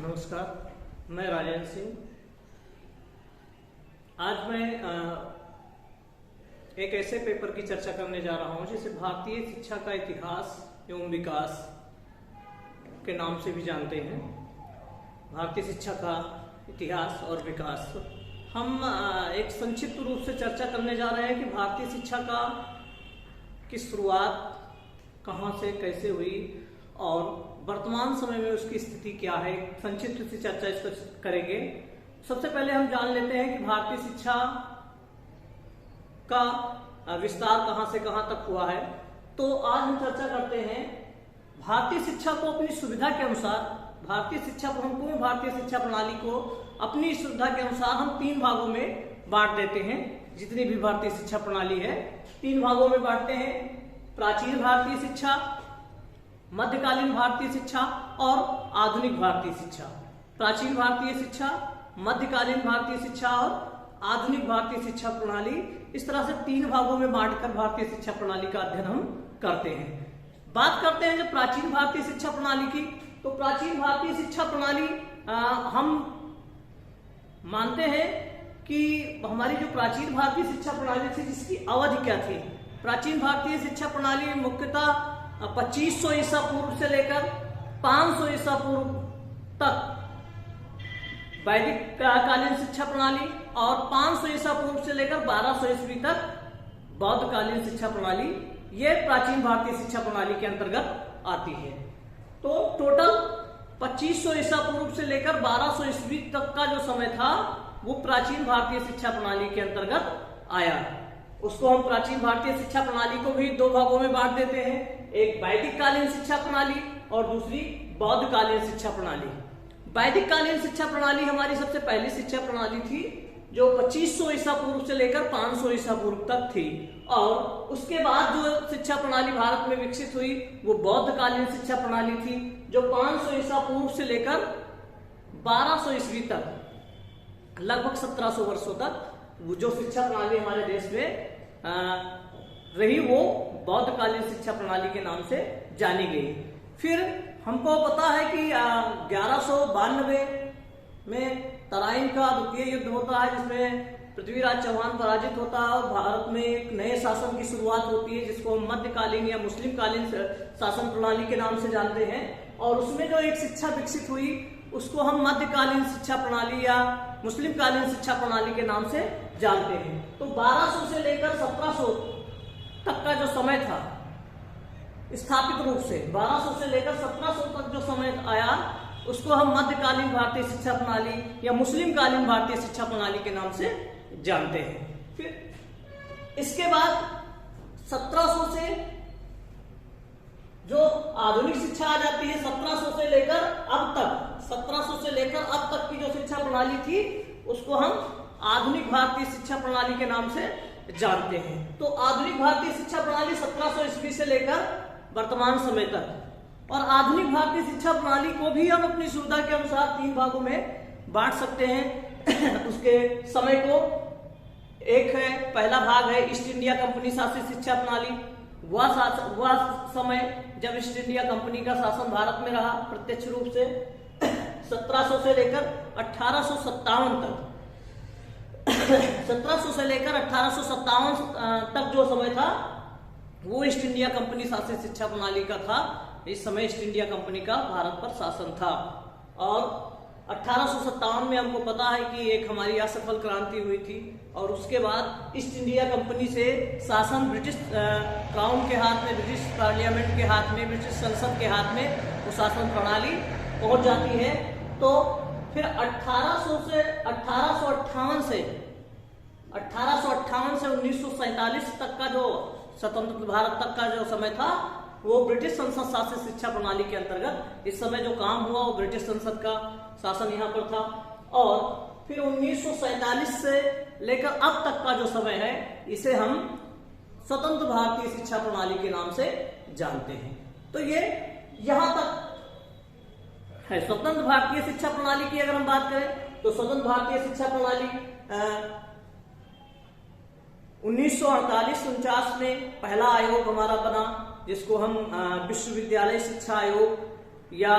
नमस्कार, मैं राजेंद्र सिंह। आज मैं एक ऐसे पेपर की चर्चा करने जा रहा हूं जिसे भारतीय शिक्षा का इतिहास एवं विकास के नाम से भी जानते हैं। भारतीय शिक्षा का इतिहास और विकास हम एक संक्षिप्त रूप से चर्चा करने जा रहे हैं कि भारतीय शिक्षा की शुरुआत कहां से कैसे हुई और वर्तमान समय में उसकी स्थिति क्या है। संक्षिप्त सी चर्चा इस पर करेंगे। सबसे पहले हम जान लेते हैं कि भारतीय शिक्षा का विस्तार कहां से कहां तक हुआ है। तो आज हम चर्चा करते हैं भारतीय शिक्षा को अपनी सुविधा के अनुसार, भारतीय शिक्षा प्रणाली को अपनी सुविधा के अनुसार हम 3 भागों में बांट देते हैं। जितनी भी भारतीय शिक्षा प्रणाली है 3 भागों में बांटते हैं। प्राचीन भारतीय शिक्षा, मध्यकालीन भारतीय शिक्षा और आधुनिक भारतीय शिक्षा। प्राचीन भारतीय शिक्षा, मध्यकालीन भारतीय शिक्षा और आधुनिक भारतीय शिक्षा प्रणाली, इस तरह से 3 भागों में बांटकर भारतीय शिक्षा प्रणाली का अध्ययन हम करते हैं। बात करते हैं जब प्राचीन भारतीय शिक्षा प्रणाली की, तो प्राचीन भारतीय शिक्षा प्रणाली हम मानते हैं कि हमारी जो प्राचीन भारतीय शिक्षा प्रणाली थी जिसकी अवधि क्या थी। प्राचीन भारतीय शिक्षा प्रणाली मुख्यतः 2500 ईसा पूर्व से लेकर 500 ईसा पूर्व तक वैदिक कालीन शिक्षा प्रणाली और 500 ईसा पूर्व से लेकर 1200 ईस्वी तक बौद्ध कालीन शिक्षा प्रणाली, ये प्राचीन भारतीय शिक्षा प्रणाली के अंतर्गत आती है। तो टोटल 2500 ईसा पूर्व से लेकर 1200 ईस्वी तक का जो समय था वो प्राचीन भारतीय शिक्षा प्रणाली के अंतर्गत आया। उसको हम प्राचीन भारतीय शिक्षा प्रणाली को भी 2 भागों में बांट देते हैं, एक वैदिक कालीन शिक्षा प्रणाली और दूसरी बौद्ध कालीन शिक्षा प्रणाली। वैदिक कालीन शिक्षा प्रणाली हमारी सबसे पहली शिक्षा प्रणाली थी जो 2500 ईसा पूर्व से लेकर 500 ईसा पूर्व तक थी, और उसके बाद जो शिक्षा प्रणाली भारत में विकसित हुई वो बौद्ध कालीन शिक्षा प्रणाली थी जो 500 ईसा पूर्व से लेकर 1200 ईस्वी तक, लगभग 1700 वर्षों तक वो जो शिक्षा प्रणाली हमारे देश में रही वो बौद्ध कालीन शिक्षा प्रणाली के नाम से जानी गई। फिर हमको पता है कि 1192 में तराइन का द्वितीय युद्ध होता है जिसमें पृथ्वीराज चौहान पराजित होता है और भारत में एक नए शासन की शुरुआत होती है जिसको हम मध्यकालीन या मुस्लिम कालीन शासन प्रणाली के नाम से जानते हैं। और उसमें जो एक शिक्षा विकसित हुई उसको हम मध्यकालीन शिक्षा प्रणाली या मुस्लिम कालीन शिक्षा प्रणाली के नाम से जानते हैं। तो 1200 से लेकर 1700 तक का जो समय था स्थापित रूप से, 1200 से लेकर 1700 तक जो समय आया उसको हम मध्यकालीन भारतीय शिक्षा प्रणाली या मुस्लिम कालीन भारतीय शिक्षा प्रणाली के नाम से जानते हैं। फिर इसके बाद 1700 से जो आधुनिक शिक्षा आ जाती है, 1700 से लेकर अब तक, 1700 से लेकर अब तक की जो शिक्षा प्रणाली थी उसको हम आधुनिक भारतीय शिक्षा प्रणाली के नाम से जानते हैं। तो आधुनिक भारतीय शिक्षा प्रणाली 1700 ईस्वी से लेकर वर्तमान समय तक, और आधुनिक भारतीय शिक्षा प्रणाली को भी हम अपनी सुविधा के अनुसार 3 भागों में बांट सकते हैं। उसके समय को एक है, पहला भाग है ईस्ट इंडिया कंपनी शासित शिक्षा प्रणाली। वह समय जब ईस्ट इंडिया कंपनी का शासन भारत में रहा प्रत्यक्ष रूप से 1700 से लेकर 1857 तक। 1700 से लेकर 1857 तक जो समय था वो ईस्ट इंडिया कंपनी शासित शिक्षा प्रणाली का था। इस समय ईस्ट इंडिया कंपनी का भारत पर शासन था। और 1857 में हमको पता है कि एक हमारी असफल क्रांति हुई थी और उसके बाद ईस्ट इंडिया कंपनी से शासन ब्रिटिश क्राउन के हाथ में, ब्रिटिश पार्लियामेंट के हाथ में, ब्रिटिश संसद के हाथ में वो शासन प्रणाली पहुंच जाती है। तो फिर 1858 से 1947 तक का जो स्वतंत्र भारत तक का जो समय था वो ब्रिटिश संसद शासित शिक्षा प्रणाली के अंतर्गत इस समय जो काम हुआ वो ब्रिटिश संसद का शासन यहाँ पर था। और फिर 1947 से लेकर अब तक का जो समय है इसे हम स्वतंत्र भारतीय शिक्षा प्रणाली के नाम से जानते हैं। तो ये यहां तक है। स्वतंत्र भारतीय शिक्षा प्रणाली की अगर हम बात करें तो स्वतंत्र भारतीय शिक्षा प्रणाली 1948-49 में पहला आयोग हमारा बना जिसको हम विश्वविद्यालय शिक्षा आयोग या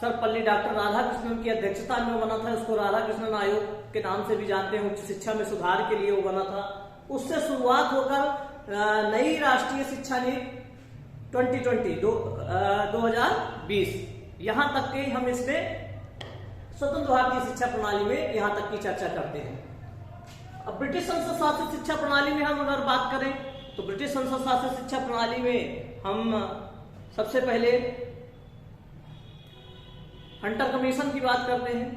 सर्वपल्ली डॉक्टर राधाकृष्णन की अध्यक्षता में बना था। उसको राधाकृष्णन आयोग के नाम से भी जानते हैं। उच्च शिक्षा में सुधार के लिए वो बना था। उससे शुरुआत होकर नई राष्ट्रीय शिक्षा नीति 2020 यहां तक के हम इसमें स्वतंत्र भारतीय शिक्षा प्रणाली में यहां तक की चर्चा करते हैं। अब ब्रिटिश संसद शासित शिक्षा प्रणाली में हम अगर बात करें तो ब्रिटिश संसद शासित शिक्षा प्रणाली में हम सबसे पहले हंटर कमीशन की बात करते हैं।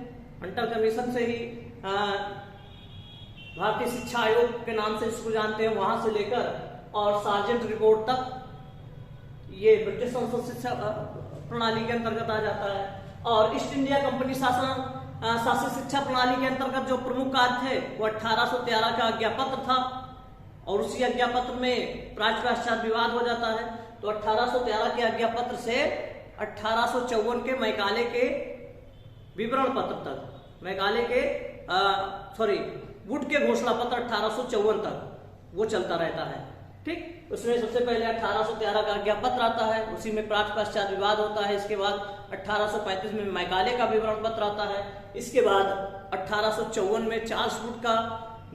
हंटर कमीशन से ही भारतीय शिक्षा आयोग के नाम से इसको जानते हैं, वहां से लेकर और सार्जेंट रिपोर्ट तक ये ब्रिटिश संसद शिक्षा प्रणाली के अंतर्गत आ जाता है। और ईस्ट इंडिया कंपनी शासित शिक्षा प्रणाली के अंतर्गत जो प्रमुख कार्य थे वो 1813 का आज्ञापत्र था, और उसी आज्ञापत्र में प्राच पश्चात विवाद हो जाता है। तो 1813 के आज्ञापत्र से 1854 के मैकाले के विवरण पत्र तक, मैकाले के वुड के घोषणा पत्र 1854 तक वो चलता रहता है। ठीक, उसमें सबसे पहले 1813 का आज्ञापत्र आता है, उसी में प्राच पश्चात विवाद होता है। इसके बाद 1835 में मैकाले का विवरण पत्र आता है। इसके बाद 1854 में चार्ल्स वुड का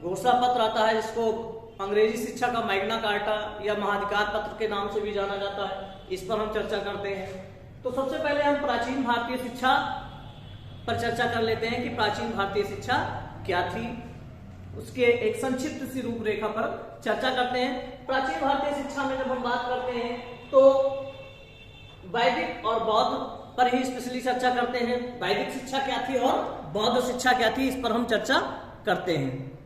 घोषणा पत्र आता है, जिसको अंग्रेजी शिक्षा का मैग्ना कार्टा या महाधिकार पत्र के नाम से भी जाना जाता है। इस पर हम चर्चा करते हैं। तो सबसे पहले हम प्राचीन भारतीय शिक्षा पर चर्चा कर लेते हैं कि प्राचीन भारतीय शिक्षा क्या थी, उसके एक संक्षिप्त सी रूपरेखा पर चर्चा करते हैं। प्राचीन भारतीय शिक्षा में जब हम बात करते हैं तो वैदिक और बौद्ध पर ही स्पेशली चर्चा करते हैं। वैदिक शिक्षा क्या थी और बौद्ध शिक्षा क्या थी, इस पर हम चर्चा करते हैं।